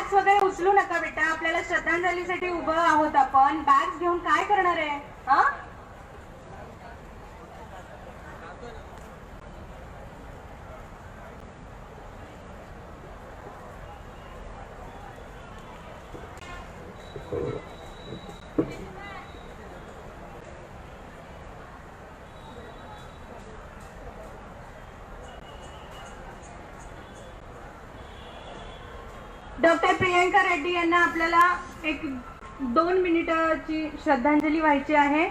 Bags वगैरे उचलू नका बेटा, आपल्याला श्रद्धांजलीसाठी उभं आहोत आपण. बॅग्स घेऊन काय करणार आहे? हा डॉक्टर प्रियंका रेड्डी यांना आपल्याला एक 2 मिनिटाची श्रद्धांजली व्हायची आहे.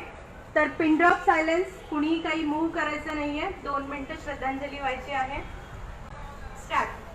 तर पिन ड्रॉप सायलेन्स, कुणीही काही मूव्ह करायचं नाहीये. 2 मिनिटं श्रद्धांजली व्हायची आहे. स्टार्ट.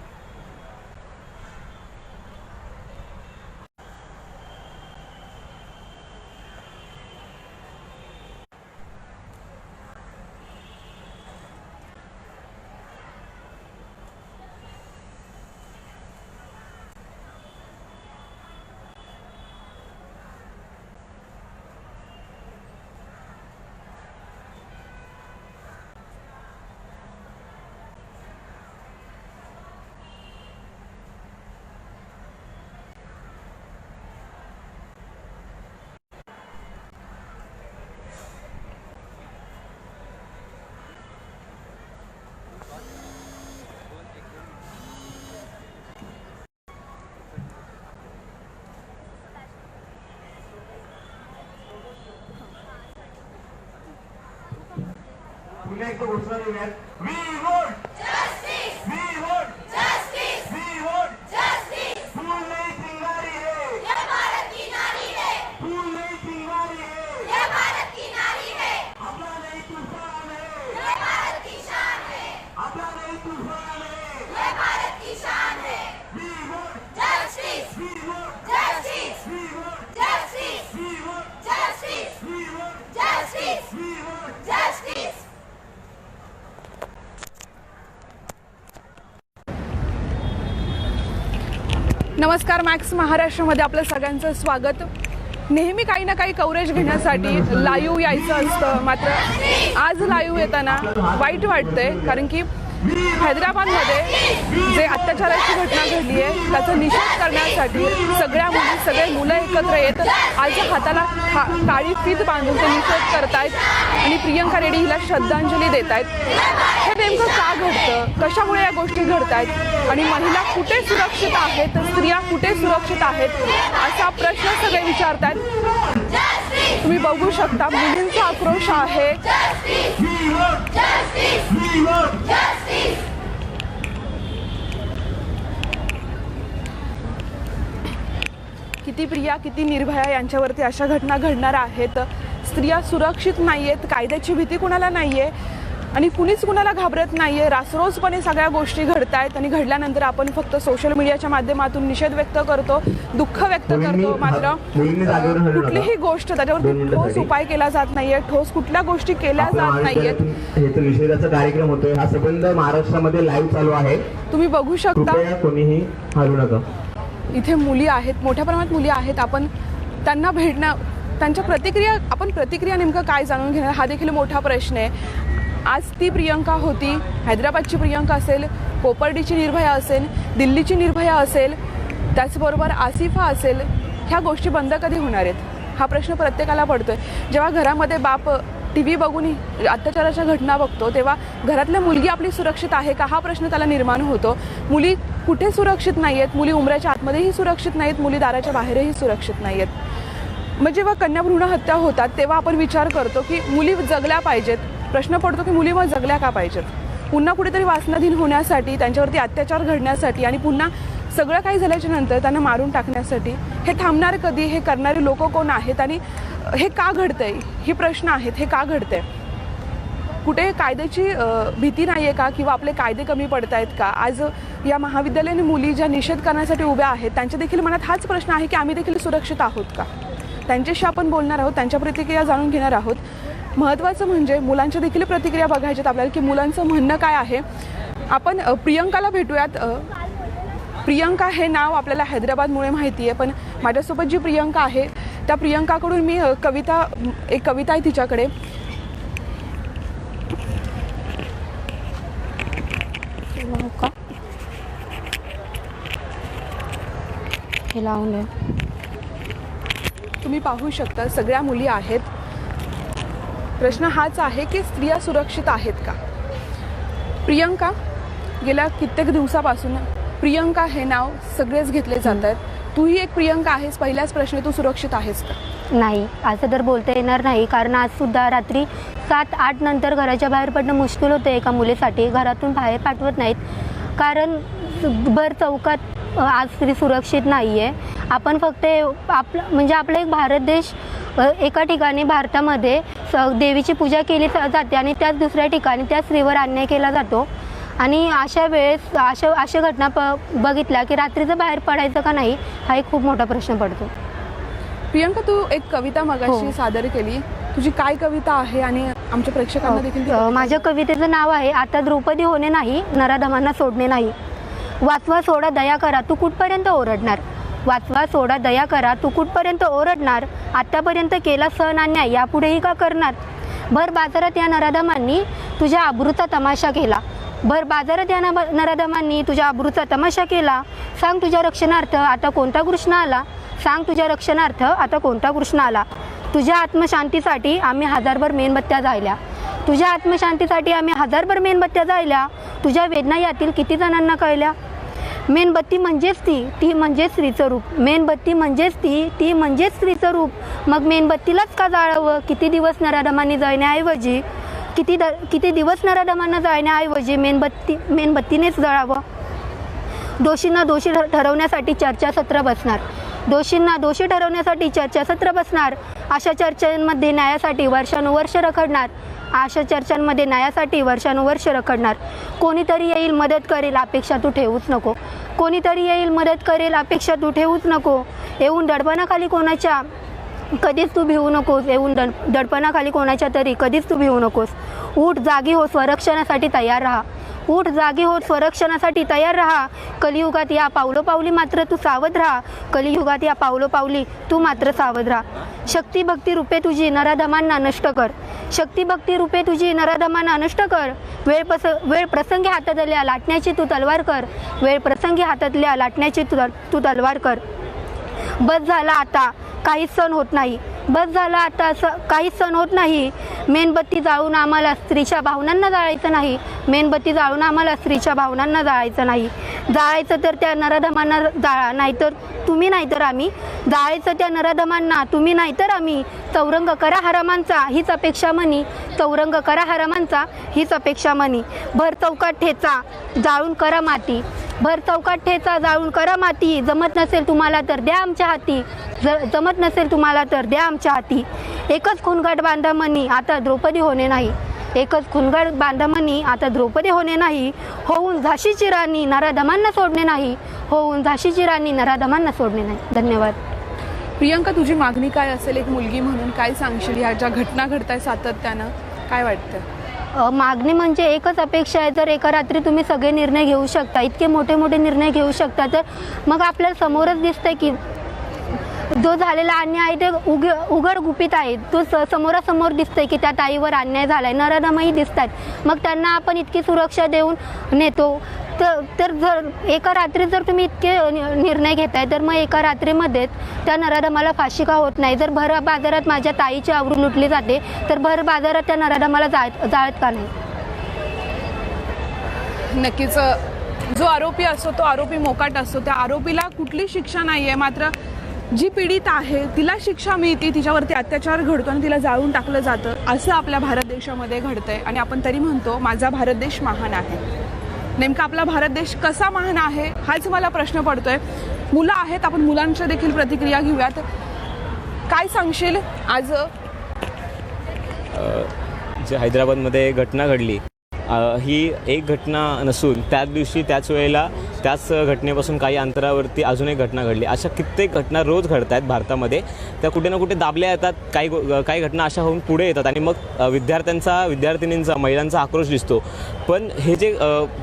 पुन्हा एकदा घोषणा देऊयात. We vote justice, we vote justice, we vote justice. फूल नहीं चिंगारी है, ये भारत की नारी है. फूल नहीं चिंगारी है, ये भारत की नारी है. अपना नहीं तूफान है, ये भारत की शान है. अपना नहीं तूफान है, ये भारत की शान है. We vote justice, we vote justice, we vote justice, we vote justice, we vote justice, we vote justice. नमस्कार, मॅक्स महाराष्ट्रामध्ये आपलं सगळ्यांचं स्वागत. नेहमी काही ना काही कव्हरेज घेण्यासाठी लाईव्ह यायचं असतं, मात्र आज लाईव्ह येताना वाईट वाटतंय, कारण की हैदराबादमध्ये जे अत्याचाराची घटना घडली आहे त्याचा निषेध करण्यासाठी सगळ्या मुली, सगळे मुलं एकत्र येत आज हाताला काळी फीत बांधून ते निषेध करतायत आणि प्रियंका रेड्डी हिला श्रद्धांजली देत आहेत. हे नेमकं का घडतं, कशामुळे या गोष्टी घडतायत आणि महिला कुठे सुरक्षित आहेत, स्त्रिया कुठे सुरक्षित आहेत असा प्रश्न सगळे विचारतायत. तुम्ही बघू शकता मुलींचा आक्रोश आहे. किती प्रिया, किती निर्भया यांच्यावरती अशा घटना घडणार आहेत. स्त्रिया सुरक्षित नाही आहेत, कायद्याची भीती कुणाला नाही आहे आणि कुणीच कुणाला घाबरत नाही आहे. रासरोसपणे सगळ्या गोष्टी घडत आहेत आणि घडल्यानंतर आपण फक्त सोशल मीडियाच्या माध्यमातून निषेध व्यक्त करतो, दुःख व्यक्त करतो, मात्र कुठलीही गोष्ट त्याच्यावर ठोस उपाय केला जात नाहीये, ठोस कुठल्या गोष्टी केल्या जात नाहीयेत. निषेधाचा कार्यक्रम होतोय, हा संबंध महाराष्ट्रामध्ये लाईव्ह चालू आहे, तुम्ही बघू शकता. कोणीही हलू नका. इथे मुली आहेत, मोठ्या प्रमाणात मुली आहेत. आपण त्यांना भेटणं, त्यांच्या प्रतिक्रिया नेमकं काय जाणून घेणार हा देखील मोठा प्रश्न आहे. आज ती प्रियंका होती, हैदराबादची प्रियंका असेल, कोपर्डीची निर्भया असेल, दिल्लीची निर्भया असेल, त्याचबरोबर आसिफा असेल. ह्या गोष्टी बंद कधी होणार आहेत हा प्रश्न प्रत्येकाला पडतोय. जेव्हा घरामध्ये बाप TV बघून अत्याचाराच्या घटना बघतो तेव्हा घरातल्या मुलगी आपली सुरक्षित आहे का हा प्रश्न त्याला निर्माण होतो. मुली कुठे सुरक्षित नाही आहेत, मुली उंबऱ्याच्या आतमध्येही सुरक्षित नाहीत, मुली दाराच्या बाहेरही सुरक्षित नाही आहेत. मग जेव्हा कन्या भ्रूण हत्या होतात तेव्हा आपण विचार करतो की मुली जगल्या पाहिजेत. प्रश्न पडतो की मुली मग जगल्या का पाहिजेत. पुन्हा कुठेतरी वासनाधीन होण्यासाठी, त्यांच्यावरती अत्याचार घडण्यासाठी आणि पुन्हा सगळं काही झाल्याच्या नंतर त्यांना मारून टाकण्यासाठी. हे थांबणार कधी, हे करणारे लोक कोण आहेत आणि हे का घडतंय हे प्रश्न आहेत. हे का घडतंय, कुठे कायद्याची भीती नाही आहे का किंवा आपले कायदे कमी पडत आहेत का. आज या महाविद्यालयीन मुली ज्या निषेध करण्यासाठी उभ्या आहेत त्यांच्या देखील मनात हाच प्रश्न आहे की आम्ही देखील सुरक्षित आहोत का. त्यांच्याशी आपण बोलणार आहोत, त्यांच्या प्रतिक्रिया जाणून घेणार आहोत. महत्त्वाचं म्हणजे मुलांच्या देखील प्रतिक्रिया बघायच्यात आपल्याला की मुलांचं म्हणणं काय आहे. आपण प्रियंकाला भेटूयात. प्रियंका हे नाव आपल्याला हैदराबादमुळे माहिती आहे, पण माझ्यासोबत जी प्रियंका आहे त्या प्रियंकाकडून मी एक कविता आहे तिच्याकडे. हे लावले. तुम्ही पाहू शकता सगळ्या मुली आहेत. प्रश्न हाच आहे की स्त्रिया सुरक्षित आहेत का? प्रियंका, गेल्या कित्येक दिवसापासून प्रियंका हे नाव सगळेच घेतले जात आहेत. तूही एक प्रियंका आहेस. पहिलाच प्रश्न, तू सुरक्षित आहेस का? नाही, असं तर बोलता येणार नाही, कारण आजसुद्धा रात्री 7-8 नंतर घराच्या बाहेर पडणं मुश्किल होतं एका मुलीसाठी. घरातून बाहेर पाठवत नाहीत, कारण भर चौकात आज स्त्री सुरक्षित नाही आहे. आपण फक्त आपला एक भारत देश, एका ठिकाणी भारतामध्ये देवीची पूजा केली जाते आणि त्याच दुसऱ्या ठिकाणी त्या स्त्रीवर अन्याय केला जातो. आणि अशा वेळेस अशा घटना बघितल्या की रात्रीचं बाहेर पडायचं का नाही, हा एक खूप मोठा प्रश्न पडतो. प्रियंका, तू एक कविता मगाशी सादर केली. तुझी काय कविता आहे आणि आमच्या प्रेक्षकांना देखील माझ्या कवितेचं नाव आहे, आता द्रौपदी होणे नाही, नराधमांना सोडणे नाही. वाचवा सोडा दया करा, तू कुठपर्यंत ओरडणार? वाचवा सोडा दया करा, तू कुठपर्यंत ओरडणार? आतापर्यंत केला सहन अन्याय, यापुढेही का करणार? भर बाजारात या नराधमांनी तुझ्या आबरूचा तमाशा केला. भर बाजारात या नराधमांनी तुझ्या आबरूचा तमाशा केला. सांग तुझ्या रक्षणार्थ आता कोणता कृष्ण आला? सांग तुझ्या रक्षणार्थ आता कोणता कृष्ण आला? तुझ्या आत्मशांतीसाठी आम्ही हजारभर मेणबत्त्या जाळल्या. तुझ्या आत्मशांतीसाठी आम्ही हजारभर मेणबत्त्या जाळल्या. तुझ्या वेदना यातील किती जणांना कळल्या? मेणबत्ती म्हणजेच ती म्हणजेच स्त्रीचं रूप. मेणबत्ती म्हणजेच ती म्हणजेच स्त्रीचं रूप. मग मेणबत्तीलाच का जाळावं? किती दिवस नराधमांनी जळण्याऐवजी किती दिवस नराधमांना जाळण्याऐवजी मेणबत्तीनेच जळावं. दोषींना दोषी ठरवण्यासाठी चर्चासत्र बसणार. दोषींना दोषी ठरवण्यासाठी चर्चासत्र बसणार. अशा चर्चांमध्ये न्यायासाठी वर्षानुवर्ष रखडणार. अशा चर्चांमध्ये न्यायासाठी वर्षानुवर्ष रखडणार. कोणीतरी येईल मदत करेल, अपेक्षा तू ठेवूच नको. कोणीतरी येईल मदत करेल, अपेक्षा तू ठेवूच नको. येऊन दडपणाखाली कोणाच्या कधीच तू भिवू नकोस. येऊन दडपणाखाली कोणाच्या तरी कधीच तू भिवू नकोस. उठ जागी हो, स्वरक्षणासाठी तयार राहा. उठ जागी हो, स्वरक्षणासाठी तयार राहा. कलियुगात या पावलोपावली मात्र तू सावध राहा. कलियुगात या पावलोपावली तू मात्र सावध राहा. शक्ती भक्ती रूपे तुझी नराधमांना नष्ट कर. शक्ती भक्ती रूपे तुझी नराधमांना नष्ट कर. वेळ प्रसंगी हातातल्या लाटण्याची तू तलवार कर. वेळ प्रसंगी हातातल्या लाटण्याची तू तलवार कर. बस झाला आता, काहीच सण होत नाही. बस झाला आता, काहीच सण होत नाही. मेणबत्ती जाळून आम्हाला स्त्रीच्या भावनांना जाळायचं नाही. मेणबत्ती जाळून आम्हाला स्त्रीच्या भावनांना जाळायचं नाही. जाळायचं तर त्या नराधमांना जाळा, नाहीतर तुम्ही नाहीतर आम्ही. जाळायचं त्या नराधमांना, तुम्ही नाहीतर आम्ही. चौरंग करा हरामांचा हीच अपेक्षा म्हणी. चौरंग करा हरामांचा हीच अपेक्षा म्हणी. भर चौकात ठेचा जाळून करा माती. भर चौकात ठेचा जाळून करा माती. जमत नसेल तुम्हाला तर द्या आमच्या हाती. जमत नसेल तुम्हाला तर द्या आमच्या हाती. एकच खुणगाट बांधा म्हणी, आता द्रौपदी होणे नाही. एकच खुणगाट बांधा म्हणी, आता द्रौपदी होणे नाही. होऊन झाशीची राणी, नराधमांना सोडणे नाही. होऊन झाशीची राणी, नराधमांना सोडणे नाही. धन्यवाद. प्रियंका, तुझी मागणी काय असेल? एक मुलगी म्हणून काय सांगशील? ह्या ज्या घटना घडताय सातत्यानं, काय वाटतं? मागणी म्हणजे एकच अपेक्षा आहे, जर एका रात्री तुम्ही सगळे निर्णय घेऊ शकता, इतके मोठे मोठे निर्णय घेऊ शकता, तर मग आपल्याला समोरच दिसतंय की जो झालेला अन्याय आहे ते उघड गुपित आहे. तो समोरासमोर दिसतंय की त्या ताईवर अन्याय झालाय. नराधमही दिसतात. मग त्यांना आपण इतकी सुरक्षा देऊन नेतो, तर जर एका रात्री जर तुम्ही इतके निर्णय घेताय, तर मग एका रात्रीमध्येच त्या नराधमाला फाशी का होत नाही? जर भर बाजारात माझ्या ताईची आबरू लुटली जाते, तर भर बाजारात त्या नराधमाला जाळत का नाही? नक्कीच जो आरोपी असतो तो आरोपी मोकाट असतो. त्या आरोपीला कुठली शिक्षा नाही आहे, मात्र जी पीडित आहे तिला शिक्षा मिळते, तिच्यावरती अत्याचार घडतो आणि तिला जाळून टाकलं जातं. असं आपल्या भारत देशामध्ये घडतंय आणि आपण तरी म्हणतो माझा भारत देश महान आहे. नेमका आपला भारत देश कसा महान आहे हाच मला प्रश्न पडतोय. मुलं आहेत, आपण मुलांच्या देखील प्रतिक्रिया घेऊयात. काय सांगशील? आज जे हैदराबादमध्ये घटना घडली, ही एक घटना नसून त्याच दिवशी त्याच वेळेला त्याच घटनेपासून काही अंतरावरती अजून एक घटना घडली. अशा कित्येक घटना रोज घडत आहेत भारतामध्ये. त्या कुठे ना कुठे दाबल्या येतात. काही घटना अशा होऊन पुढे येतात आणि मग विद्यार्थ्यांचा, विद्यार्थिनींचा, महिलांचा आक्रोश दिसतो. पण हे जे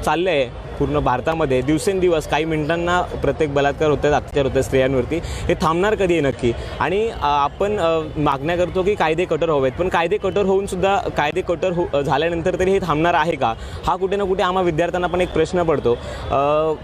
चाललं आहे पूर्ण भारतामध्ये दिवसेंदिवस काही मिनिटांना प्रत्येक बलात्कार होतात, अत्याचार होतात स्त्रियांवरती, हे थांबणार कधी आहे नक्की? आणि आपण मागण्या करतो की कायदे कठोर हवेत, पण कायदे कठोर होऊन सुद्धा कायदे कठोर झाल्यानंतर तरी हे थांबणार आहे का? हा कुठे ना कुठे आम्हा विद्यार्थ्यांना पण एक प्रश्न पडतो.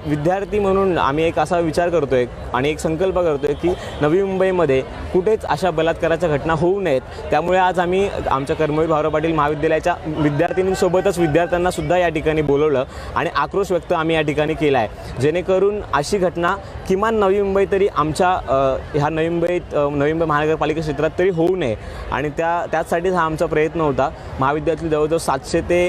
विद्यार्थी म्हणून आम्ही एक असा विचार करतोय आणि एक संकल्प करतोय की नवी मुंबईमध्ये कुठेच अशा बलात्काराच्या घटना होऊ नयेत. त्यामुळे आज आम्ही आमच्या कर्मवीर भाऊराव पाटील महाविद्यालयाच्या विद्यार्थिनींसोबतच विद्यार्थ्यांना सुद्धा या ठिकाणी बोलवलं आणि आक्रोश व्यक्त आम्ही या ठिकाणी केला आहे, जेणेकरून अशी घटना किमान नवी मुंबई तरी आमच्या ह्या नवी मुंबई महानगरपालिका क्षेत्रात तरी होऊ नये. आणि त्याचसाठीच हा आमचा प्रयत्न होता. महाविद्यालयातील जवळजवळ 700 ते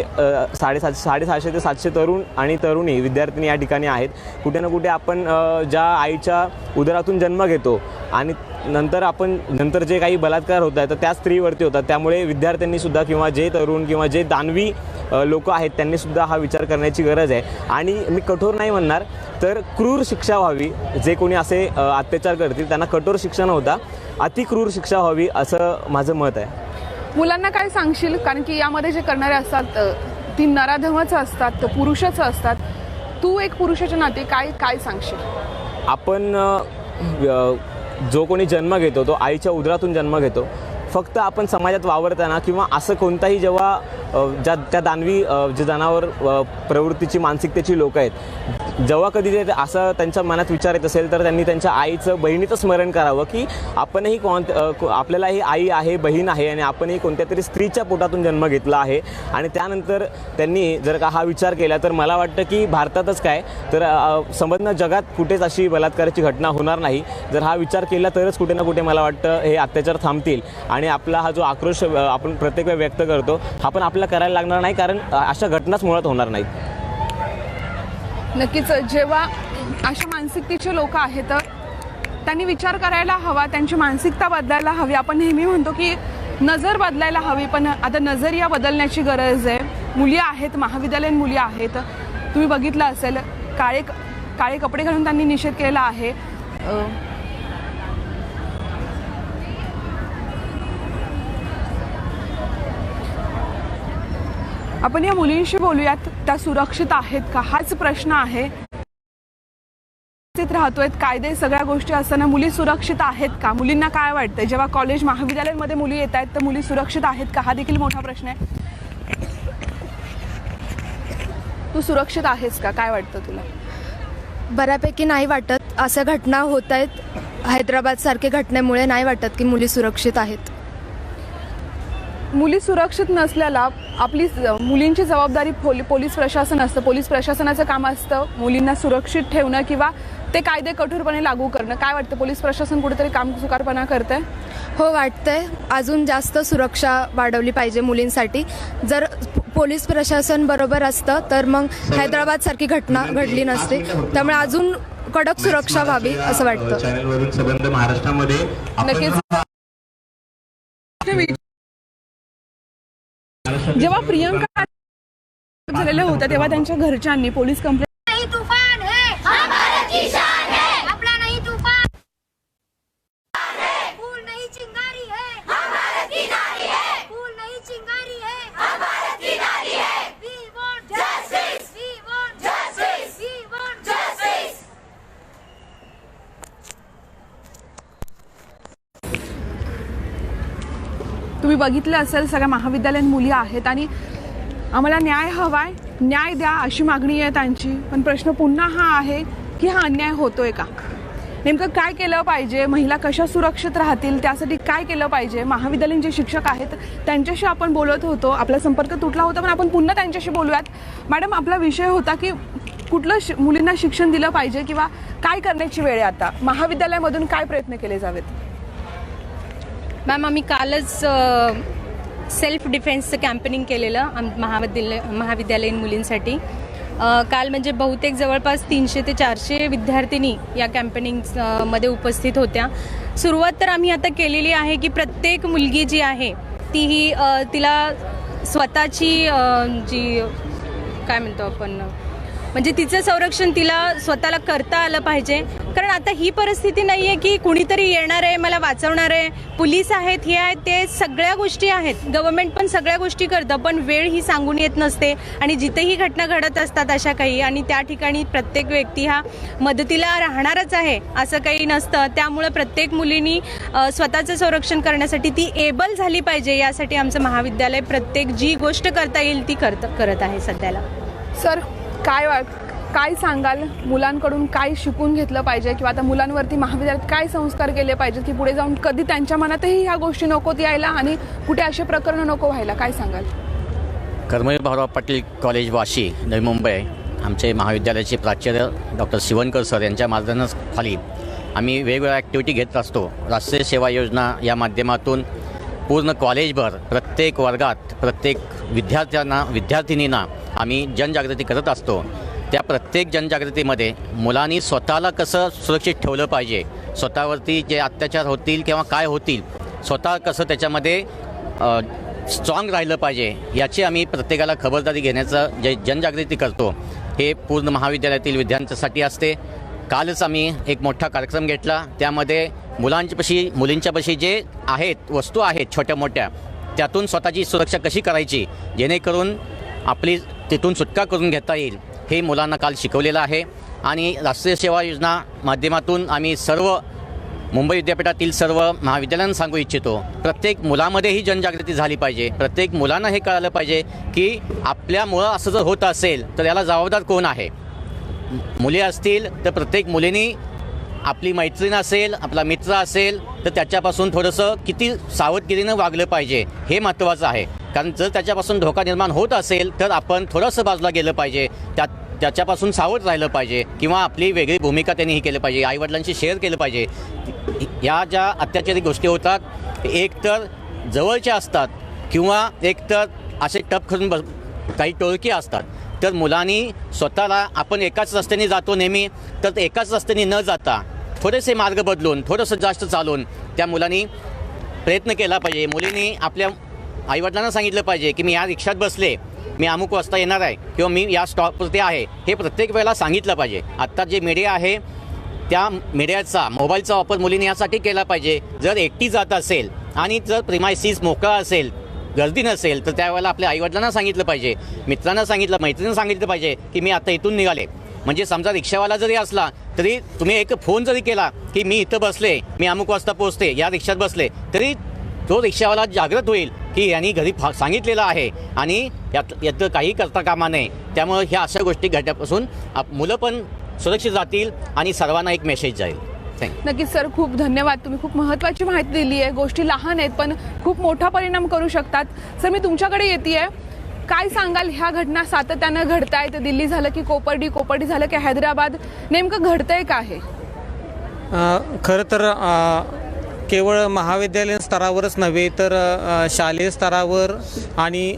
750 ते 700 तरुण आणि तरुणी विद्यार्थिनी या ठिकाणी आहेत. कुठे ना कुठे आपण ज्या आईच्या उदरातून जन्म घेतो आणि नंतर जे काही बलात्कार होत आहेत तर त्या स्त्रीवरती होतात. त्यामुळे विद्यार्थ्यांनीसुद्धा किंवा जे तरुण किंवा जे दानवी लोक आहेत त्यांनीसुद्धा हा विचार करण्याची गरज आहे. आणि मी कठोर नाही म्हणणार तर क्रूर शिक्षा व्हावी. जे कोणी असे अत्याचार करतील त्यांना कठोर शिक्षा नव्हता, अतिक्रूर शिक्षा व्हावी असं माझं मत आहे. मुलांना काय सांगशील? कारण की यामध्ये जे करणारे असतात ती नराधमच असतात, पुरुषच असतात. तू एक पुरुषाच्या नाते काय सांगशील? आपण जो कोणी जन्म घेतो तो आईच्या उदरातून जन्म घेतो. फक्त आपण समाजात वावरताना किंवा असं कोणताही जेव्हा त्या दानवी जे जनावर प्रवृत्तीची मानसिकतेची लोक आहेत, जेव्हा कधी ते असं त्यांच्या मनात विचार येत असेल तर त्यांनी त्यांच्या आईचं बहिणीचं स्मरण करावं की आपणही आपल्याला ही आई आहे, बहीण आहे आणि आपणही कोणत्या तरी स्त्रीच्या पोटातून जन्म घेतला आहे. आणि त्यानंतर त्यांनी जर का हा विचार केला तर मला वाटतं की भारतातच काय तर संपूर्ण जगात कुठेच अशी बलात्काराची घटना होणार नाही. जर हा विचार केला तरच कुठे ना कुठे मला वाटतं हे अत्याचार थांबतील. आणि आपला हा जो आक्रोश आपण प्रत्येक वेळ व्यक्त करतो हा पण आपल्याला करायला लागणार नाही, कारण अशा घटनाच मुळात होणार नाहीत. नक्कीच जेव्हा अशा मानसिकतेचे लोक आहेत त्यांनी विचार करायला हवा, त्यांची मानसिकता बदलायला हवी. आपण नेहमी म्हणतो की नजर बदलायला हवी, पण आता नजरिया बदलण्याची गरज आहे. मुली आहेत, महाविद्यालयीन मुली आहेत, तुम्ही बघितलं असेल काळे कपडे घालून त्यांनी निषेध केलेला आहे. आपण या मुलींशी बोलूयात, त्या सुरक्षित आहेत का हाच प्रश्न आहे. राहतोय कायदे सगळ्या गोष्टी असताना मुली सुरक्षित आहेत का? मुलींना काय वाटतं जेव्हा कॉलेज महाविद्यालयांमध्ये मुली येत आहेत तर मुली सुरक्षित आहेत का? हा देखील मोठा प्रश्न आहे. तू सुरक्षित आहेस का? काय वाटतं तुला? बऱ्यापैकी नाही वाटत. अशा घटना होत आहेत, हैदराबाद सारख्या घटनेमुळे नाही वाटत की मुली सुरक्षित आहेत. मुली सुरक्षित नसल्याला आपली मुलींची जबाबदारी पोलीस प्रशासन असतं. पोलीस प्रशासनाचं काम असतं मुलींना सुरक्षित ठेवणं किंवा ते कायदे कठोरपणे लागू करणं. काय वाटतं, पोलीस प्रशासन कुठेतरी कामचुकारपणा करतंय? हो वाटतंय. अजून जास्त सुरक्षा वाढवली पाहिजे मुलींसाठी. जर पोलीस प्रशासन बरोबर असतं तर मग हैदराबाद सारखी घटना घडली नसते. त्यामुळे अजून कडक सुरक्षा व्हावी असं वाटतं. चॅनलवरून संबंध महाराष्ट्रामध्ये नक्कीच. जेव्हा प्रियंका झालेल्या होत्या तेव्हा त्यांच्या घरच्यांनी पोलीस कंप्लेंट तुम्ही बघितलं असेल सगळ्या महाविद्यालयीन मुली आहेत आणि आम्हाला न्याय हवाय, न्याय द्या अशी मागणी आहे त्यांची. पण प्रश्न पुन्हा हा आहे की हा अन्याय होतोय का? नेमकं काय केलं पाहिजे? महिला कशा सुरक्षित राहतील त्यासाठी काय केलं पाहिजे? महाविद्यालयीन जे शिक्षक आहेत त्यांच्याशी आपण बोलत होतो, आपला संपर्क तुटला होता पण आपण पुन्हा त्यांच्याशी बोलूयात. मॅडम, आपला विषय होता की कुठलं मुलींना शिक्षण दिलं पाहिजे किंवा काय करण्याची वेळ आहे आता? महाविद्यालयामधून काय प्रयत्न केले जावेत? मॅम, आम्ही कालच सेल्फ डिफेन्सचं कॅम्पेनिंग केलेलं महाविद्यालयीन मुलींसाठी. काल म्हणजे बहुतेक जवळपास 300 ते 400 विद्यार्थिनी या कॅम्पेनिंगमध्ये उपस्थित होत्या. सुरुवात तर आम्ही आता केलेली आहे की प्रत्येक मुलगी जी आहे तीही तिला स्वतःची जी काय म्हणतो आपण म्हणजे तिचं संरक्षण तिला स्वतःला करता आलं पाहिजे. कारण आता ही परिस्थिती नाही आहे की कुणीतरी येणार आहे मला वाचवणार आहे. पोलीस आहेत, हे आहेत, ते सगळ्या गोष्टी आहेत. गव्हर्नमेंट पण सगळ्या गोष्टी करतं, पण वेळ ही सांगून येत नसते. आणि जिथेही घटना घडत असतात अशा काही, आणि त्या ठिकाणी प्रत्येक व्यक्ती हा मदतीला राहणारच आहे असं काही नसतं. त्यामुळे प्रत्येक मुलीनी स्वतःचं संरक्षण करण्यासाठी ती एबल झाली पाहिजे. यासाठी आमचं महाविद्यालय प्रत्येक जी गोष्ट करता येईल ती करत आहे सध्याला. सर, काय सांगाल, मुलांकडून काय शिकून घेतलं पाहिजे, किंवा आता मुलांवरती महाविद्यालयात काय संस्कार केले पाहिजेत की पुढे जाऊन कधी त्यांच्या मनातही ह्या गोष्टी नकोत यायला आणि कुठे असे प्रकरणं नको व्हायला, काय सांगाल? कर्मवीर भाऊराव पाटील कॉलेज वाशी, नवी मुंबई, आमचे महाविद्यालयाचे प्राचार्य डॉक्टर शिवणकर सर यांच्या मार्गदर्शनाखाली आम्ही वेगवेगळ्या ॲक्टिव्हिटी घेत असतो. राष्ट्रीय सेवा योजना या माध्यमातून पूर्ण कॉलेजभर प्रत्येक वर्गात प्रत्येक विद्यार्थिनींना आम्ही जनजागृती करत असतो. त्या प्रत्येक जनजागृतीमध्ये मुलांनी स्वतःला कसं सुरक्षित ठेवलं पाहिजे, स्वतःवरती जे अत्याचार होतील किंवा काय होतील, स्वतः कसं त्याच्यामध्ये स्ट्रॉंग राहिलं पाहिजे याची आम्ही प्रत्येकाला खबरदारी घेण्याचं जे जनजागृती करतो हे पूर्ण महाविद्यालयातील विद्यार्थ्यांसाठी असते. कालच आम्ही एक मोठा कार्यक्रम घेतला. त्यामध्ये मुलींच्यापाशी जे आहेत वस्तू आहेत छोट्या मोठ्या, त्यातून स्वतःची सुरक्षा कशी करायची जेणेकरून आपली तिथून सुटका करून घेता येईल हे मुलांना काल शिकवलेलं आहे. आणि राष्ट्रीय सेवा योजना माध्यमातून आम्ही सर्व मुंबई विद्यापीठातील सर्व महाविद्यालयांना सांगू इच्छितो, प्रत्येक मुलामध्ये ही जनजागृती झाली पाहिजे. प्रत्येक मुलांना हे कळालं पाहिजे की आपल्यामुळं असं जर होत असेल तर याला जबाबदार कोण आहे. मुली असतील तर प्रत्येक मुलींनी आपली मैत्रीण असेल, आपला मित्र असेल तर त्याच्यापासून थोडंसं किती सावधगिरीनं वागलं पाहिजे हे महत्त्वाचं आहे. कारण जर त्याच्यापासून धोका निर्माण होत असेल तर आपण थोडंसं बाजूला गेलं पाहिजे, त्याच्यापासून सावध राहिलं पाहिजे, किंवा आपली वेगळी भूमिका त्यांनी ही केली पाहिजे, आईवडिलांशी शेअर केलं पाहिजे. या ज्या अत्याचारी गोष्टी होतात एकतर जवळच्या असतात किंवा एकतर असे टप करून काही टोळकी असतात. तर मुलांनी स्वतःला, आपण एकाच रस्त्याने जातो नेहमी, तर एकाच रस्त्याने न जाता थोडेसे मार्ग बदलून थोडंसं जास्त चालून त्या मुलांनी प्रयत्न केला पाहिजे. मुलींनी आपल्या आईवडिलांना सांगितलं पाहिजे की मी या रिक्षात बसले, मी अमुक वाजता येणार आहे किंवा मी या स्टॉपवरती आहे, हे प्रत्येक वेळेला सांगितलं पाहिजे. आत्ता जे मीडिया आहे त्या मीडियाचा, मोबाईलचा वापर मुलींनी यासाठी केला पाहिजे. जर एकटी जात असेल आणि जर प्रिमायसिस मोकळा असेल, गर्दी नसेल, तर त्यावेळेला आपल्या आईवडिलांना सांगितलं पाहिजे, मित्रांना सांगितलं, मैत्रिणींना सांगितलं पाहिजे की मी आता इथून निघाले. म्हणजे समजा रिक्षावाला जरी असला तरी तुम्ही एक फोन जरी केला की मी इथं बसले, मी अमुक वाजता पोहोचते, या रिक्षात बसले, तरी तो रिक्षावाला जागृत होईल की यांनी घरी सांगितलेलं आहे आणि यात काही करता कामा नये. त्यामुळे ह्या अशा गोष्टी घडल्यापासून मुलं पण सुरक्षित जातील आणि सर्वांना एक मेसेज जाईल. नक्कीच सर, खूप धन्यवाद. तुम्ही खूप महत्त्वाची माहिती दिली आहे. गोष्टी लहान आहेत पण खूप मोठा परिणाम करू शकतात. सर, मी तुमच्याकडे येते, काय सांगाल, ह्या घटना सातत्यानं घडतायत, दिल्ली झालं की कोपर्डी झालं की हैदराबाद, नेमकं घडतंय का हे? खरं तर केवळ महाविद्यालयीन स्तरावरच नव्हे तर शालेय स्तरावर आणि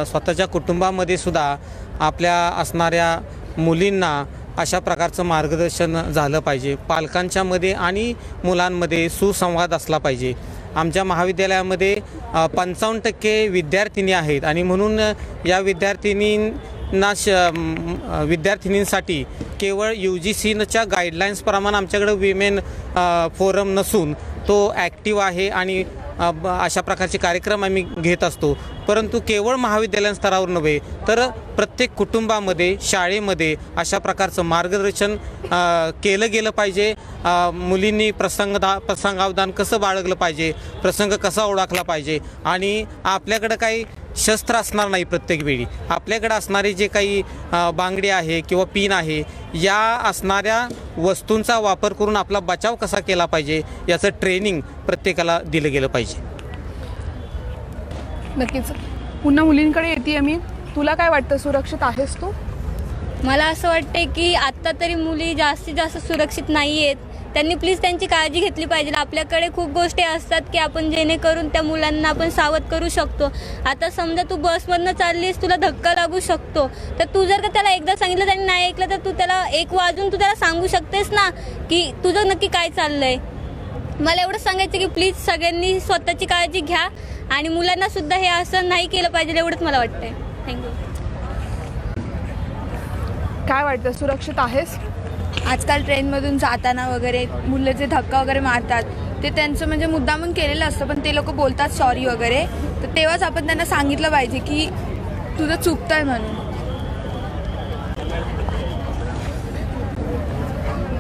स्वतःच्या कुटुंबामध्ये सुद्धा आपल्या असणाऱ्या मुलींना अशा प्रकारचं मार्गदर्शन झालं पाहिजे. पालकांच्यामध्ये आणि मुलांमध्ये सुसंवाद असला पाहिजे. आमच्या महाविद्यालयामध्ये 55% विद्यार्थिनी आहेत आणि म्हणून या विद्यार्थिनींसाठी केवळ UGCच्या गाईडलाईन्सप्रमाणे आमच्याकडे विमेन फोरम नसून तो ॲक्टिव्ह आहे आणि अशा प्रकारचे कार्यक्रम आम्ही घेत असतो. परंतु केवळ महाविद्यालयीन स्तरावर नव्हे तर प्रत्येक कुटुंबामध्ये, शाळेमध्ये अशा प्रकारचं मार्गदर्शन केलं गेलं पाहिजे. मुलींनी प्रसंगावधान कसं बाळगलं पाहिजे, प्रसंग कसा ओळखला पाहिजे, आणि आपल्याकडं काही शस्त्र असणार नाही. प्रत्येक वेळी आपल्याकडे असणारे जे काही बांगडी आहे किंवा पिन आहे, या असणाऱ्या वस्तूंचा वापर करून आपला बचाव कसा केला पाहिजे याचं ट्रेनिंग प्रत्येकाला दिलं गेलं पाहिजे. नक्कीच. पुन्हा मुलींकडे येते मी. तुला काय वाटतं, सुरक्षित आहेस तू? मला असं वाटते की आत्ता तरी मुली जास्तीत जास्त सुरक्षित नाही आहेत. त्यांनी प्लीज त्यांची काळजी घेतली पाहिजे. आपल्याकडे खूप गोष्टी असतात की आपण जेणेकरून त्या मुलांना आपण सावध करू शकतो. आता समजा तू बसमधनं चाललीस, तुला धक्का लागू शकतो, तर तू जर का त्याला एकदा सांगितलं त्यांनी नाही ऐकलं तर तू त्याला 1 वाजून तू त्याला सांगू शकतेस ना की तुझं नक्की काय चाललंय. मला एवढंच सांगायचं की प्लीज सगळ्यांनी स्वतःची काळजी घ्या आणि मुलांना सुद्धा हे असं नाही केलं पाहिजे, एवढंच मला वाटतंय. थँक्यू. काय वाटतं, सुरक्षित आहेस? आजकाल ट्रेनमधून जाताना वगैरे मुलं जे धक्का वगैरे मारतात ते त्यांचं म्हणजे मुद्दामून केलेलं असतं, पण ते लोक बोलतात सॉरी वगैरे, तर तेव्हाच आपण त्यांना सांगितलं पाहिजे की तुझं चुकतंय म्हणून.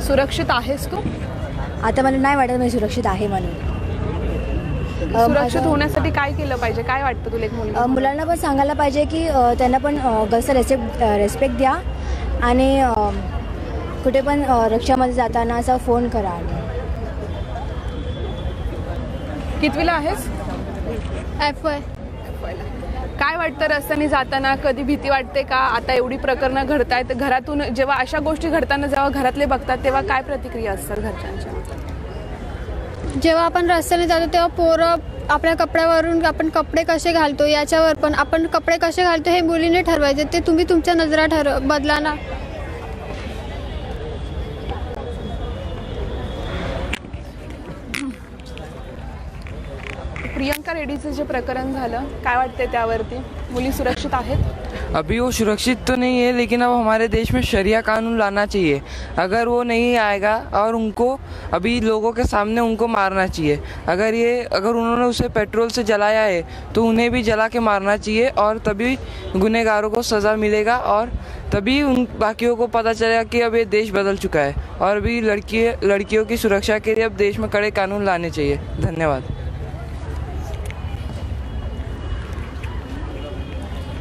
सुरक्षित आहेस तू? आता मला नाही वाटत मी सुरक्षित आहे म्हणून. सुरक्षित होण्यासाठी काय केलं पाहिजे, काय वाटतं तुला एक मुलगी? मुलांना पण सांगायला पाहिजे की त्यांना पण गर्ल्सचा रेस्पेक्ट द्या आणि कुठे पण रिक्षामध्ये जाताना असा फोन करा. कितवीला आहेस? FY. काय वाटतं रस्त्याने जाताना कधी भीती वाटते का? आता एवढी प्रकरणं घडतायत घरातून, जेव्हा अशा गोष्टी घडताना जेव्हा घरातले बघतात तेव्हा काय प्रतिक्रिया असतात घरच्यांच्या? जेव्हा आपण रस्त्याने जातो तेव्हा पोरं आपल्या कपड्यावरून आपण कपडे कसे घालतो याच्यावर पण आपण कपडे कसे घालतो हे मुलीने ठरवायचे, ते तुम्ही तुमच्या नजरा बदला ना. प्रियंका रेड्डीचं जे प्रकरण झालं, काय वाटते त्यावरती? मुली सुरक्षित आहेत? अभी वो सुरक्षित तो नहीं है, लेकिन अब हमारे देश में शरिया कानून लाना चाहिए. अगर वो नहीं आएगा और उनको अभी लोगों के सामने उनको मारना चाहिए. अगर उन्होंने उसे पेट्रोल से जलाया है तो उन्हें भी जला के मारना चाहिए, और तभी गुनहगारों को सज़ा मिलेगा और तभी उन बाकियों को पता चलेगा कि अब ये देश बदल चुका है. और अभी लड़कियों की सुरक्षा के लिए अब देश में कड़े कानून लाने चाहिए. धन्यवाद.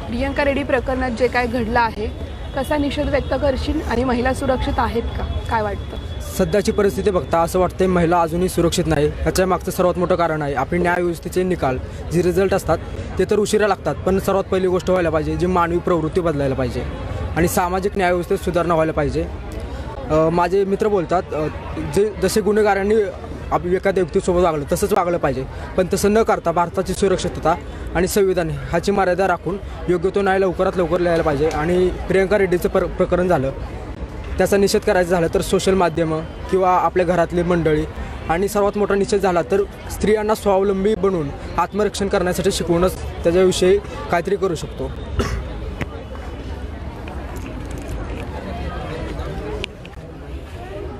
प्रियंका रेड्डी प्रकरणात जे काय घडलं आहे, कसा निषेध व्यक्त करशील आणि महिला सुरक्षित आहेत का, काय वाटतं? सध्याची परिस्थिती बघता असं वाटते महिला अजूनही सुरक्षित नाही. ह्याच्या मागचं सर्वात मोठं कारण आहे आपली न्यायव्यवस्थेचे निकाल, जे रिझल्ट असतात ते तर उशिरा लागतात, पण सर्वात पहिली गोष्ट व्हायला पाहिजे जी मानवी प्रवृत्ती बदलायला पाहिजे आणि सामाजिक न्यायव्यवस्थेत सुधारणा व्हायला पाहिजे. माझे मित्र बोलतात जसे गुन्हेगारांनी एखाद्या व्यक्तीसोबत वागलं तसंच वागलं पाहिजे, पण तसं न करता भारताची सुरक्षितता आणि संविधान ह्याची मर्यादा राखून योग्य तो न्याय लवकरात लवकर लिहायला पाहिजे. आणि प्रियंका रेड्डीचं प्रकरण झालं त्याचा निषेध करायचा झालं तर सोशल माध्यमं किंवा आपल्या घरातली मंडळी, आणि सर्वात मोठा निषेध झाला तर स्त्रियांना स्वावलंबी बनवून आत्मरक्षण करण्यासाठी शिकवणंच त्याच्याविषयी काहीतरी करू शकतो.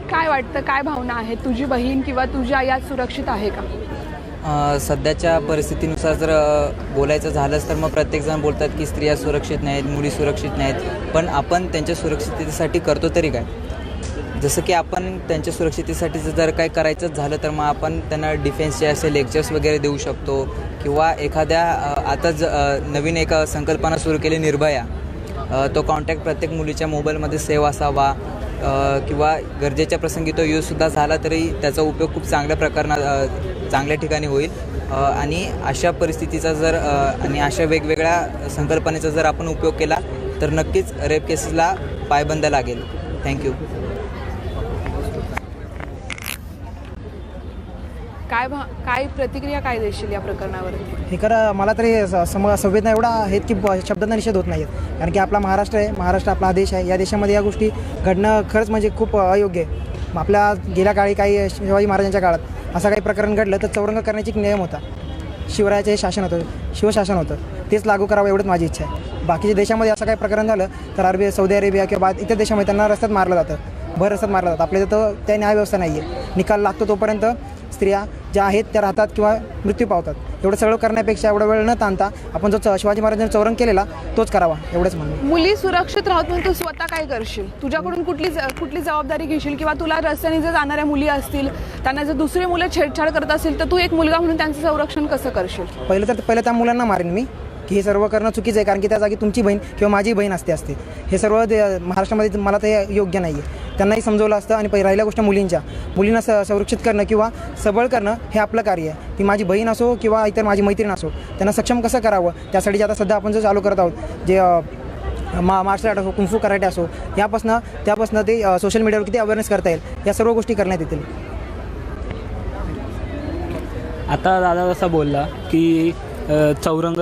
काय वाटतं, काय भावना आहेत? तुझी बहीण किंवा तुझी आई आज सुरक्षित आहे का? सध्याच्या परिस्थितीनुसार जर बोलायचं झालंच तर मग प्रत्येकजण बोलतात की स्त्रिया सुरक्षित नाहीत, मुली सुरक्षित नाहीत, पण आपण त्यांच्या सुरक्षिततेसाठी करतो तरी काय? जसं की आपण त्यांच्या सुरक्षिततेसाठी जर काही करायचंच झालं तर मग आपण त्यांना डिफेन्सचे असे लेक्चर्स वगैरे देऊ शकतो, किंवा एखाद्या आताच नवीन एक संकल्पना सुरू केली निर्भया, तो कॉन्टॅक्ट प्रत्येक मुलीच्या मोबाईलमध्ये सेव्ह असावा, किंवा गरजेच्या प्रसंगी तो यूजसुद्धा झाला तरी त्याचा उपयोग खूप चांगल्या ठिकाणी होईल. आणि अशा परिस्थितीचा जर आणि अशा वेगवेगळ्या संकल्पनेचा जर आपण उपयोग केला तर नक्कीच रेप केसेसला पायबंद लागेल. थँक्यू. काय प्रतिक्रिया काय देशील या प्रकरणावर? हे खरं मला तरी संवेदना एवढा आहेत की शब्दांना निषेध होत नाही आहेत, कारण की आपला महाराष्ट्र आहे, महाराष्ट्र आपला देश आहे. या देशामध्ये या गोष्टी घडणं खरंच म्हणजे खूप अयोग्य आहे. आपल्या गेल्या काळी काही शिवाजी महाराजांच्या काळात असं काही प्रकरण घडलं तर चौरंग करण्याची एक नियम होता. शिवरायाचे हे शासन होतं, शिवशासन होतं, तेच लागू करावं एवढंच माझी इच्छा आहे. बाकीच्या देशामध्ये असं काही प्रकरण झालं तर सौदी अरेबिया किंवा इतर देशामध्ये त्यांना रस्त्यात मारलं जातं, भर रस्त्यात मारलं जातं. आपल्या इथं त्या न्यायव्यवस्था नाही आहे. निकाल लागतो तोपर्यंत स्त्रिया ज्या आहेत त्या राहतात किंवा मृत्यू पावतात. एवढं सगळं करण्यापेक्षा एवढा वेळ न ताणता आपण जो शिवाजी महाराजांनी चौरंग केलेला तोच करावा, एवढंच म्हणणं. मुली सुरक्षित राहत म्हणून तू स्वतः काय करशील? तुझ्याकडून कुठली जबाबदारी घेशील? किंवा तुला रस्त्याने जर जाणाऱ्या मुली असतील त्यांना जर दुसरी मुलं छेडछाड करत असेल तर तू एक मुलगा म्हणून त्यांचं संरक्षण कसं करशील? पहिलं त्या मुलांना मारेन मी की हे सर्व करणं चुकीचं आहे, कारण की त्या जागी तुमची बहीण किंवा माझी बहीण असते. हे सर्व महाराष्ट्रामध्ये मला ते योग्य नाही आहे. त्यांनाही समजवलं असतं. आणि राहिल्या गोष्ट मुलींना संरक्षित करणं किंवा सबळ करणं हे आपलं कार्य आहे. ती माझी बहीण असो किंवा इतर माझी मैत्रीण असो, त्यांना सक्षम कसं करावं त्यासाठी आता सध्या आपण जो चालू करत आहोत, जे मार्शल आर्ट असो, कुंफू कराटे असो, त्यापासून ते सोशल मीडियावर किती अवेअरनेस करता येईल या सर्व गोष्टी करण्यात येतील. आता दादा कसा बोलला की चौरंग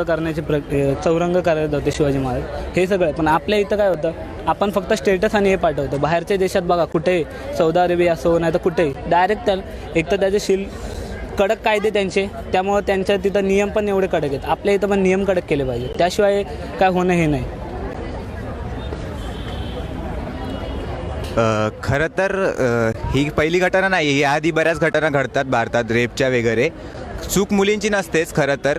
करत होते शिवाजी महाराज, हे सगळं. पण आपल्या इथं काय होतं, आपण फक्त स्टेटस आणि हे पाठवतो. बाहेरच्या देशात बघा कुठे सौदी अरेबिया असो नाही तर कुठे डायरेक्ट एक तर त्याचे कडक कायदे त्यांचे, त्यामुळे त्यांच्या तिथं नियम पण एवढे कडक आहेत. आपल्या इथं पण नियम कडक केले पाहिजे, त्याशिवाय काय होणं हे नाही. खरं तर ही पहिली घटना नाही, याआधी बऱ्याच घटना घडतात भारतात रेपच्या वगैरे. चूक मुलींची नसतेच खरं तर.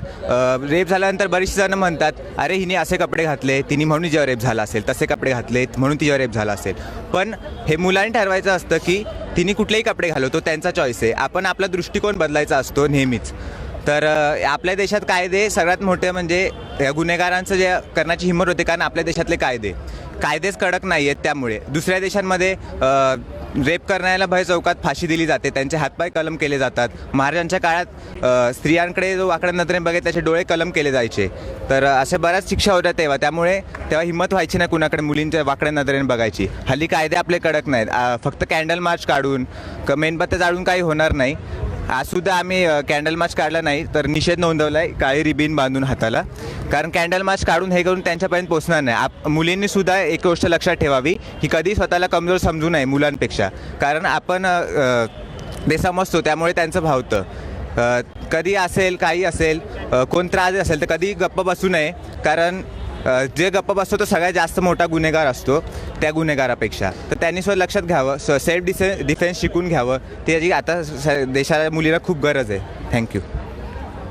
रेप झाल्यानंतर बरीचशी जणं म्हणतात अरे हिने असे कपडे घातले, तिने म्हणून तिच्यावर रेप झाला असेल, तसे कपडे घातले म्हणून तिच्यावर रेप झाला असेल. पण हे मुलांनी ठरवायचं असतं की तिने कुठलेही कपडे घालो, तो त्यांचा चॉईस आहे. आपण आपला दृष्टिकोन बदलायचा असतो नेहमीच. तर आपल्या देशात कायदे सगळ्यात मोठे म्हणजे गुन्हेगारांचं जे करण्याची हिंमत होते, कारण आपल्या देशातले कायदेच कडक नाही आहेत. त्यामुळे दुसऱ्या देशांमध्ये रेप करण्याला भय चौकात फाशी दिली जाते, त्यांचे हातपाय कलम केले जातात. महाराजांच्या काळात स्त्रियांकडे जो वाकड्या नजरेने बघे त्याचे डोळे कलम केले जायचे. तर अशा बऱ्याच शिक्षा होत्या त्यामुळे तेव्हा हिंमत व्हायची नाही कुणाकडे मुलींच्या वाकड्या नजरेने बघायची. हल्ली कायदे आपले कडक नाहीत. फक्त कॅन्डल मार्च काढून मेणबत्त्या जाळून काही होणार नाही. आजसुद्धा आम्ही कॅन्डल मार्च काढला नाही तर निषेध नोंदवला आहे काळी रिबीन बांधून हाताला. कारण कॅन्डल मार्च काढून हे करून त्यांच्यापर्यंत पोहोचणार नाही. मुलींनीसुद्धा एक गोष्ट लक्षात ठेवावी की कधी स्वतःला कमजोर समजू नये मुलांपेक्षा. कारण आपण ते समजतो त्यामुळे त्यांचं भावतं. कधी असेल काही असेल, कोण त्रास असेल तर कधी गप्प बसू नये. कारण जे गप्प बसतो तो सगळ्यात जास्त मोठा गुन्हेगार असतो त्या गुन्हेगारापेक्षा. तर त्यांनी स्वतः लक्षात घ्यावं, सेल्फ डिफेन्स शिकून घ्यावं. त्याची आता देशाला मुलीला खूप गरज आहे. थँक्यू.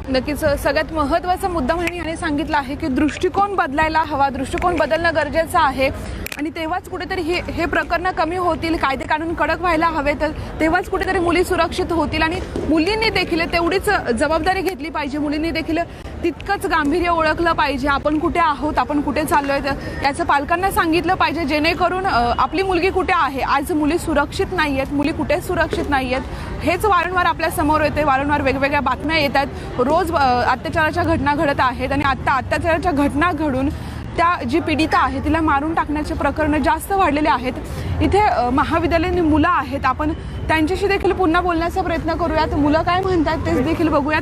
नक्कीच सगळ्यात महत्त्वाचा मुद्दा म्हणून याने सांगितलं आहे की दृष्टिकोन बदलायला हवा, दृष्टिकोन बदलणं गरजेचं आहे. आणि तेव्हाच कुठेतरी हे प्रकरणं कमी होतील, कायदे कानून कडक व्हायला हवे, तर तेव्हाच कुठेतरी मुली सुरक्षित होतील. आणि मुलींनी देखील तेवढीच जबाबदारी घेतली पाहिजे. मुलींनी देखील तितकंच गांभीर्य ओळखलं पाहिजे. आपण कुठे आहोत, आपण कुठे चाललोय, याचं पालकांना सांगितलं पाहिजे, जेणेकरून आपली मुलगी कुठे आहे. आज मुली सुरक्षित नाही आहेत, मुली कुठेच सुरक्षित नाही आहेत. हेच वारंवार आपल्या समोर येते. वारंवार वेगवेगळ्या बातम्या येतात. रोज अत्याचाराच्या घटना घडत आहेत. आणि आत्ता अत्याचाराच्या घटना घडून त्या जी पीडिता आहे तिला मारून टाकण्याचे प्रकरणं जास्त वाढलेले आहेत. इथे महाविद्यालयीन मुलं आहेत, आपण त्यांच्याशी देखील पुन्हा बोलण्याचा प्रयत्न करूयात. मुलं काय म्हणतात तेच देखील बघूयात.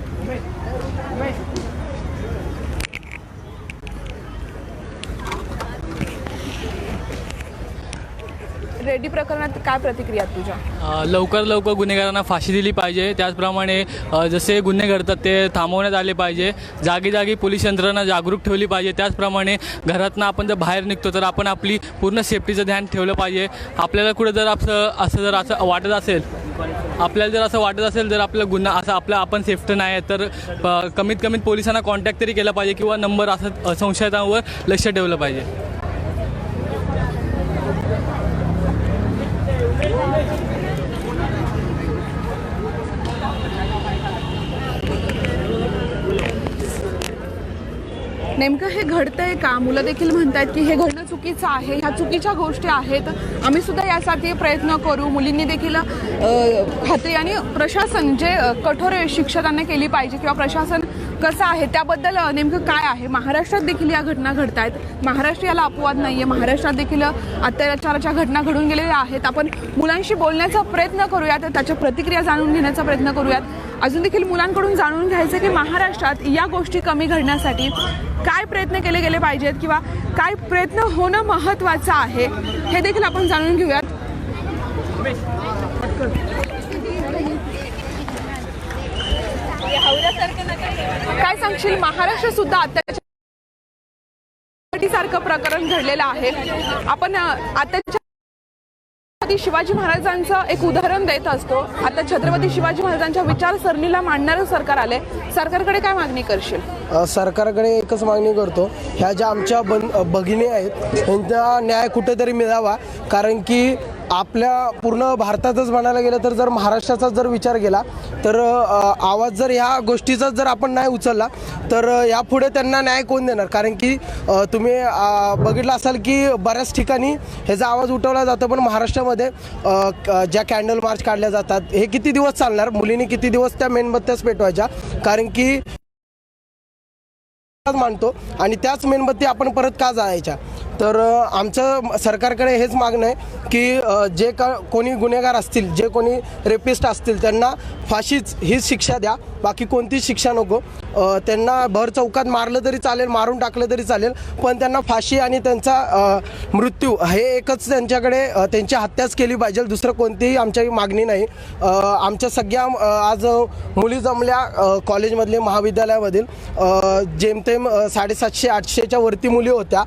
रेड्डी प्रकरणात काय प्रतिक्रिया तुझ्या? लवकर गुन्हेगारांना फाशी दिली पाहिजे. त्याचप्रमाणे जसे गुन्हे घडतात ते थांबवण्यात आले पाहिजे. जागी जागी पोलीस यंत्रणा जागरूक ठेवली पाहिजे. त्याचप्रमाणे घरातनं आपण जर बाहेर निघतो तर आपण आपली पूर्ण सेफ्टीचं ध्यान ठेवलं पाहिजे. आपल्याला कुठं जर असं वाटत असेल जर आपला गुन्हा असं आपण सेफ्टी नाही आहे तर कमीत कमी पोलिसांना कॉन्टॅक्ट तरी केला पाहिजे किंवा नंबर असं संशयितांवर लक्ष ठेवलं पाहिजे. नेमकं हे घडतंय का? मुलं देखील म्हणतात की हे घडणं चुकीचं आहे, ह्या चुकीच्या गोष्टी आहेत. आम्ही सुद्धा यासाठी प्रयत्न करू. मुलींनी देखील खात्री आणि प्रशासन जे कठोर शिक्षा त्यांना केली पाहिजे किंवा प्रशासन कसं आहे त्याबद्दल नेमकं काय आहे. महाराष्ट्रात देखील या घटना घडत आहेत. महाराष्ट्र याला अपवाद नाही आहे. महाराष्ट्रात देखील अत्याचाराच्या घटना घडून गेलेल्या आहेत. आपण मुलांशी बोलण्याचा प्रयत्न करूयात, त्याच्या प्रतिक्रिया जाणून घेण्याचा प्रयत्न करूयात. अजून देखील मुलांकडून जाणून घ्यायचं की महाराष्ट्रात या गोष्टी कमी घडण्यासाठी काय प्रयत्न केले गेले पाहिजेत किंवा काय प्रयत्न होणं महत्त्वाचं आहे हे देखील आपण जाणून घेऊयात. काय सांगशील? महाराष्ट्र सुद्धा अत्याचारासारखं प्रकरण घडलेलं आहे. आपण अत्याचार शिवाजी महाराजांचं एक उदाहरण देत असतो. आता छत्रपती शिवाजी महाराजांच्या विचारसरणीला मांडणारं सरकार आले. सरकारकडे काय मागणी करशील? सरकारकडे एकच मागणी करतो, ह्या ज्या आमच्या भगिनी आहेत त्यांचा न्याय कुठेतरी मिळावा. कारण की आपल्या पूर्ण भारतातच म्हणायला गेलं तर जर महाराष्ट्राचा जर विचार केला तर आवाज जर ह्या गोष्टीचा जर आपण नाही उचलला तर यापुढे त्यांना न्याय कोण देणार. कारण की तुम्ही बघितलं असाल की बऱ्याच ठिकाणी ह्याचा आवाज उठवला जातो, पण महाराष्ट्रामध्ये ज्या कॅन्डल मार्च काढल्या जातात हे किती दिवस चालणार? मुलींनी किती दिवस त्या मेणबत्त्याच पेटवायच्या? कारण की मानतो आणि त्याच मेणबत्ती आपण परत का जाळायच्या? तर आमचं सरकारकडे हेच मागणं आहे की जे कोणी गुन्हेगार असतील, जे कोणी रेपिस्ट असतील त्यांना फाशीच हीच शिक्षा द्या, बाकी कोणतीच शिक्षा नको. त्यांना भर चौकात मारलं तरी चालेल, मारून टाकलं तरी चालेल, पण त्यांना फाशी आणि त्यांचा मृत्यू हे एकच त्यांच्याकडे त्यांची हत्याच केली पाहिजे. दुसरं कोणतीही आमची मागणी नाही. आमच्या सगळ्या आज मुली जमल्या कॉलेजमधले, महाविद्यालयामधील जेमतेम 750-800च्या वरती मुली होत्या.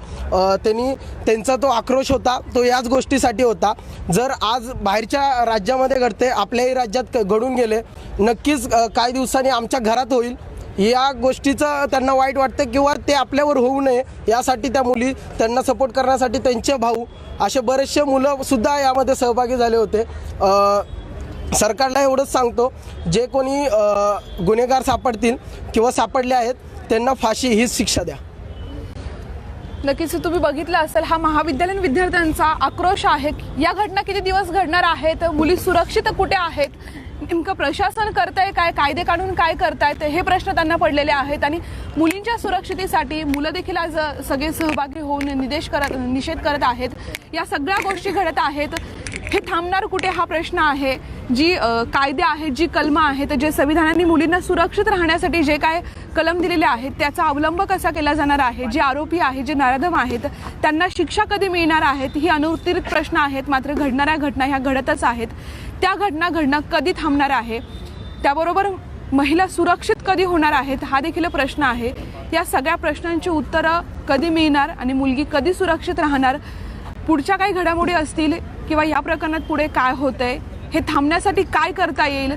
त्यांचा तो आक्रोश होता तो याच गोष्टीसाठी होता होता. जर आज बाहेरच्या राज्यामध्ये घडते, आपल्याही राज्यात घडून गेले, नक्कीच काही दिवसांनी आमच्या घरात होईल. या गोष्टीचं त्यांना वाईट वाटतं किंवा ते आपल्यावर होऊ नये यासाठी त्या मुली, त्यांना सपोर्ट करण्यासाठी त्यांचे भाऊ, असे बरेचसे मुलंसुद्धा यामध्ये सहभागी झाले होते. सरकारला एवढंच सांगतो, जे कोणी गुन्हेगार सापडतील किंवा सापडले आहेत त्यांना फाशी हीच शिक्षा द्या. नक्कीच तुम्ही बघितलं असेल, हा महाविद्यालयीन विद्यार्थ्यांचा आक्रोश आहे. या घटना किती दिवस घडणार आहेत, मुली सुरक्षित कुठे आहेत, नेमकं प्रशासन करतंय काय, कायदे काढून काय करतायत, हे प्रश्न त्यांना पडलेले आहेत. आणि मुलींच्या सुरक्षितेसाठी मुलं देखील आज सगळे सहभागी होऊन निषेध करत आहेत. या सगळ्या गोष्टी घडत आहेत. हे थांबणार कुठे हा प्रश्न आहे. जी कायदे आहेत, जी कलमं आहेत, जे संविधानाने मुलींना सुरक्षित राहण्यासाठी जे काय कलम दिलेले आहेत त्याचा अवलंब कसा केला जाणार आहे, जे आरोपी आहेत, जे नराधम आहेत त्यांना शिक्षा कधी मिळणार आहेत, ही अनुत्तरित प्रश्न आहेत. मात्र घडणाऱ्या घटना ह्या घडतच आहेत. त्या घटना घडणं कधी थांबणार आहे, त्याबरोबर महिला सुरक्षित कधी होणार आहेत हा देखील प्रश्न आहे. या सगळ्या प्रश्नांची उत्तरं कधी मिळणार आणि मुलगी कधी सुरक्षित राहणार, पुढच्या काही घडामोडी असतील किंवा या प्रकरणात पुढे काय होतंय, हे थांबण्यासाठी काय करता येईल,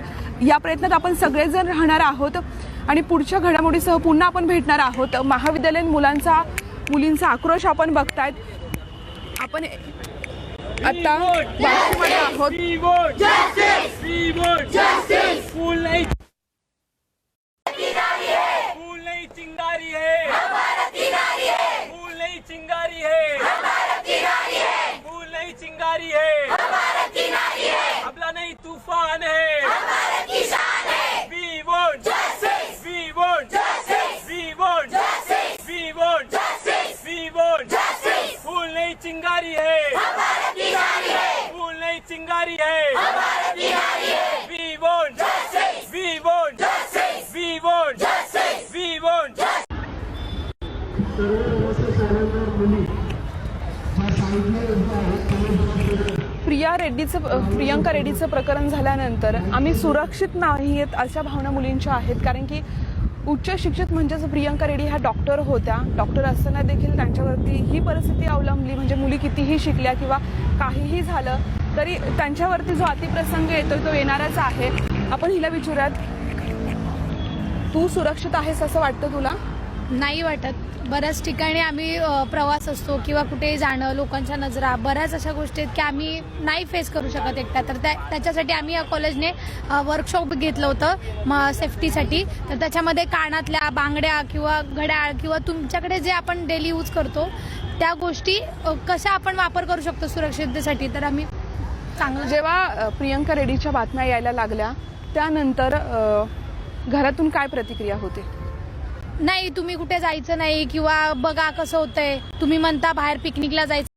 या प्रयत्नात आपण सगळेजण राहणार आहोत. आणि पुढच्या घडामोडीसह पुन्हा आपण भेटणार आहोत. महाविद्यालयीन मुलींचा आक्रोश आपण बघतायत. आपण आता वाशीमध्ये आहोत. चिंगारी है, अबला नहीं तूफान है, we want justice, we want justice, we want justice, we want justice, we want justice. फूल नहीं चिंगारी है, फूल नहीं चिंगारी है, we want justice, we want justice, we want justice, we want justice. Priyanka रेड्डीचं प्रकरण झाल्यानंतर आम्ही सुरक्षित नाही आहेत अशा भावना मुलींच्या आहेत. कारण की उच्च शिक्षित म्हणजेच प्रियंका रेड्डी ह्या डॉक्टर होत्या. डॉक्टर असताना देखील त्यांच्यावरती ही परिस्थिती अवलंबली. म्हणजे मुली कितीही शिकल्या किंवा काहीही झालं तरी त्यांच्यावरती जो अतिप्रसंग येतो तो येणारच आहे. आपण हिला विचारूयात, तू सुरक्षित आहेस असं वाटतं तुला? नाही वाटत. बऱ्याच ठिकाणी आम्ही प्रवास असतो किंवा कुठे जाणं, लोकांच्या नजरा, बऱ्याच अशा गोष्टी आहेत की आम्ही नाही फेस करू शकत एकट्या. तर त्याच्यासाठी आम्ही या कॉलेजने वर्कशॉप घेतलं होतं सेफ्टीसाठी. तर त्याच्यामध्ये कानातल्या बांगड्या किंवा घड्याळ किंवा तुमच्याकडे जे आपण डेली यूज करतो त्या गोष्टी कशा आपण वापर करू शकतो सुरक्षिततेसाठी, तर आम्ही चांगलं. जेव्हा प्रियंका रेड्डीच्या बातम्या यायला लागल्या त्यानंतर घरातून काय प्रतिक्रिया होती? नाही, तुम्ही कुठे जायचं नाही किंवा बघा कसं होतंय, तुम्ही म्हणता बाहेर पिकनिकला जायचं